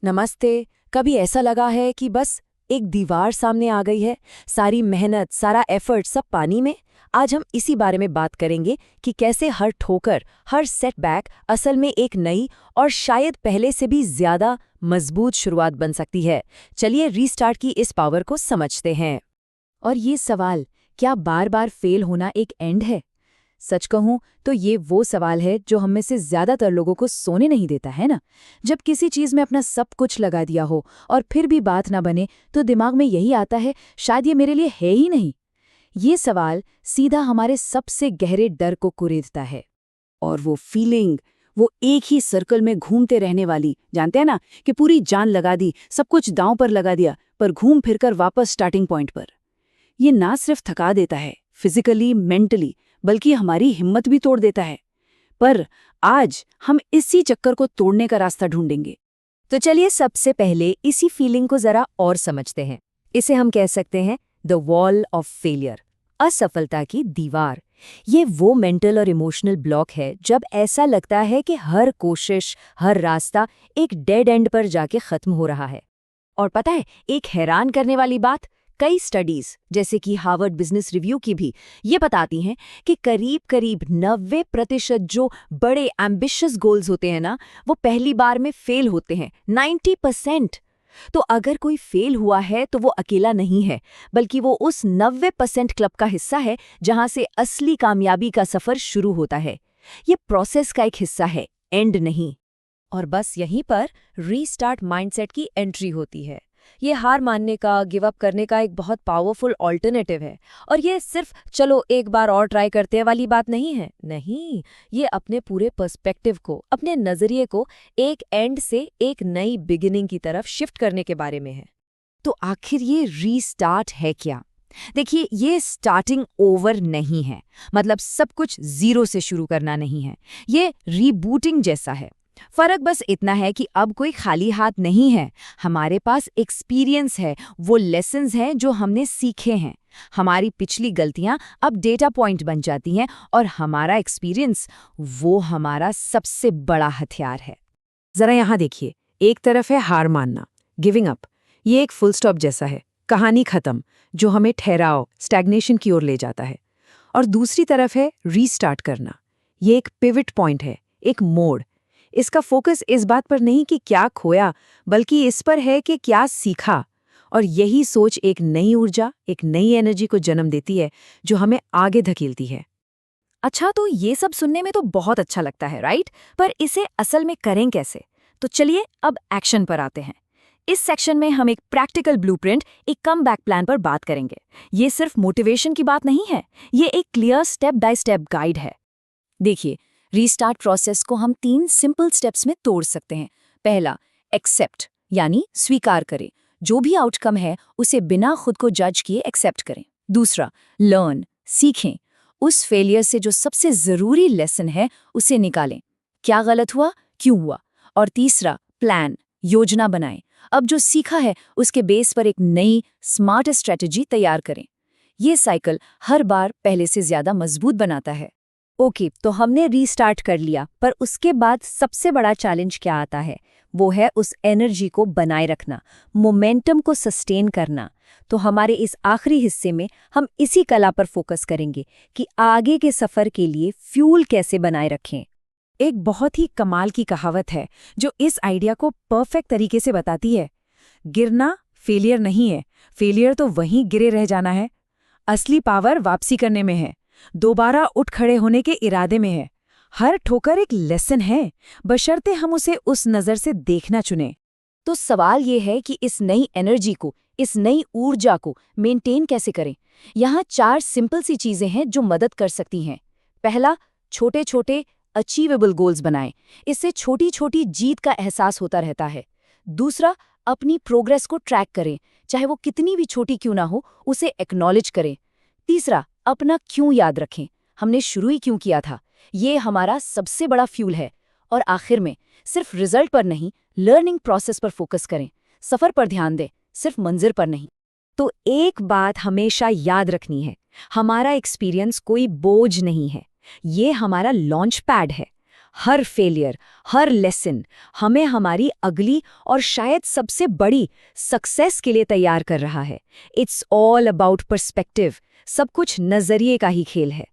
नमस्ते। कभी ऐसा लगा है कि बस एक दीवार सामने आ गई है, सारी मेहनत, सारा एफर्ट सब पानी में? आज हम इसी बारे में बात करेंगे कि कैसे हर ठोकर, हर सेटबैक असल में एक नई और शायद पहले से भी ज्यादा मजबूत शुरुआत बन सकती है। चलिए रीस्टार्ट की इस पावर को समझते हैं। और ये सवाल, क्या बार बार फेल होना एक एंड है? सच कहूं तो ये वो सवाल है जो हम में से ज्यादातर लोगों को सोने नहीं देता, है ना। जब किसी चीज में अपना सब कुछ लगा दिया हो और फिर भी बात ना बने तो दिमाग में यही आता है, शायद ये मेरे लिए है ही नहीं। ये सवाल सीधा हमारे सबसे गहरे डर को कुरेदता है। और वो फीलिंग, वो एक ही सर्कल में घूमते रहने वाली, जानते हैं ना, कि पूरी जान लगा दी, सब कुछ दांव पर लगा दिया, पर घूम फिरकर वापस स्टार्टिंग पॉइंट पर। ये ना सिर्फ थका देता है फिजिकली, मेंटली, बल्कि हमारी हिम्मत भी तोड़ देता है। पर आज हम इसी चक्कर को तोड़ने का रास्ता ढूंढेंगे। तो चलिए सबसे पहले इसी फीलिंग को जरा और समझते हैं। इसे हम कह सकते हैं द वॉल ऑफ फेलियर, असफलता की दीवार। ये वो मेंटल और इमोशनल ब्लॉक है जब ऐसा लगता है कि हर कोशिश, हर रास्ता एक डेड एंड पर जाके खत्म हो रहा है। और पता है, एक हैरान करने वाली बात, कई स्टडीज जैसे कि हार्वर्ड बिजनेस रिव्यू की भी ये बताती हैं कि करीब करीब 90% जो बड़े एम्बिशियस गोल्स होते हैं ना, वो पहली बार में फेल होते हैं। 90%। तो अगर कोई फेल हुआ है तो वो अकेला नहीं है, बल्कि वो उस 90% क्लब का हिस्सा है जहां से असली कामयाबी का सफर शुरू होता है। ये प्रोसेस का एक हिस्सा है, एंड नहीं। और बस यहीं पर रीस्टार्ट माइंडसेट की एंट्री होती है। ये हार मानने का, गिव अप करने का एक बहुत पावरफुल ऑल्टरनेटिव है। और ये सिर्फ चलो एक बार और ट्राई करते हैं वाली बात नहीं है। नहीं, ये अपने पूरे पर्सपेक्टिव को, अपने नजरिए को एक एंड से एक नई बिगिनिंग की तरफ शिफ्ट करने के बारे में है। तो आखिर ये रीस्टार्ट है क्या? देखिए, ये स्टार्टिंग ओवर नहीं है, मतलब सब कुछ जीरो से शुरू करना नहीं है। ये रीबूटिंग जैसा है। फर्क बस इतना है कि अब कोई खाली हाथ नहीं है। हमारे पास एक्सपीरियंस है, वो लेसन्स हैं जो हमने सीखे हैं। हमारी पिछली गलतियां अब डेटा पॉइंट बन जाती हैं और हमारा एक्सपीरियंस, वो हमारा सबसे बड़ा हथियार है। जरा यहाँ देखिए, एक तरफ है हार मानना, गिविंग अप। ये एक फुल स्टॉप जैसा है, कहानी खत्म, जो हमें ठहराव, स्टैग्नेशन की ओर ले जाता है। और दूसरी तरफ है रीस्टार्ट करना। ये एक पिवट पॉइंट है, एक मोड़। इसका फोकस इस बात पर नहीं कि क्या खोया, बल्कि इस पर है कि क्या सीखा। और यही सोच एक नई ऊर्जा, एक नई एनर्जी को जन्म देती है, जो हमें आगे धकेलती है। अच्छा, तो ये सब सुनने में तो बहुत अच्छा लगता है, राइट? पर इसे असल में करें कैसे? तो चलिए अब एक्शन पर आते हैं। इस सेक्शन में हम एक प्रैक्टिकल ब्लूप्रिंट, एक कम बैक प्लान पर बात करेंगे। ये सिर्फ मोटिवेशन की बात नहीं है, ये एक clear step by step guide है। देखिए, रीस्टार्ट प्रोसेस को हम 3 सिंपल स्टेप्स में तोड़ सकते हैं। पहला, एक्सेप्ट, यानी स्वीकार करें। जो भी आउटकम है उसे बिना खुद को जज किए एक्सेप्ट करें। दूसरा, लर्न, सीखें। उस फेलियर से जो सबसे जरूरी लेसन है उसे निकालें। क्या गलत हुआ, क्यों हुआ। और तीसरा, प्लान, योजना बनाएं। अब जो सीखा है उसके बेस पर एक नई स्मार्ट स्ट्रेटजी तैयार करें। ये साइकिल हर बार पहले से ज्यादा मजबूत बनाता है। ओके, तो हमने रीस्टार्ट कर लिया, पर उसके बाद सबसे बड़ा चैलेंज क्या आता है? वो है उस एनर्जी को बनाए रखना, मोमेंटम को सस्टेन करना। तो हमारे इस आखिरी हिस्से में हम इसी कला पर फोकस करेंगे कि आगे के सफर के लिए फ्यूल कैसे बनाए रखें। एक बहुत ही कमाल की कहावत है जो इस आइडिया को परफेक्ट तरीके से बताती है। गिरना फेलियर नहीं है, फेलियर तो वहीं गिरे रह जाना है। असली पावर वापसी करने में है, दोबारा उठ खड़े होने के इरादे में है। हर ठोकर एक लेसन है, बशर्ते हम उसे उस नजर से देखना चुने। तो सवाल ये है कि इस नई एनर्जी को, इस नई ऊर्जा को मेंटेन कैसे करें? यहाँ 4 सिंपल सी चीजें हैं जो मदद कर सकती हैं। पहला, छोटे छोटे अचीवेबल गोल्स बनाएं। इससे छोटी छोटी जीत का एहसास होता रहता है। दूसरा, अपनी प्रोग्रेस को ट्रैक करें, चाहे वो कितनी भी छोटी क्यों ना हो, उसे एक्नॉलेज करें। तीसरा, अपना क्यों याद रखें, हमने शुरू ही क्यों किया था। ये हमारा सबसे बड़ा फ्यूल है। और आखिर में, सिर्फ रिजल्ट पर नहीं, लर्निंग प्रोसेस पर फोकस करें। सफर पर ध्यान दें, सिर्फ मंजिल पर नहीं। तो एक बात हमेशा याद रखनी है, हमारा एक्सपीरियंस कोई बोझ नहीं है, ये हमारा लॉन्च पैड है। हर फेलियर, हर लेसन हमें हमारी अगली और शायद सबसे बड़ी सक्सेस के लिए तैयार कर रहा है। इट्स ऑल अबाउट पर्सपेक्टिव, सब कुछ नजरिए का ही खेल है।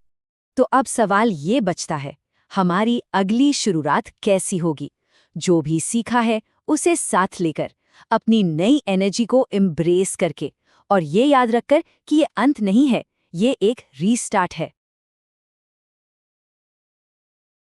तो अब सवाल ये बचता है, हमारी अगली शुरुआत कैसी होगी? जो भी सीखा है उसे साथ लेकर, अपनी नई एनर्जी को एम्ब्रेस करके, और ये याद रखकर कि ये अंत नहीं है, ये एक रीस्टार्ट है।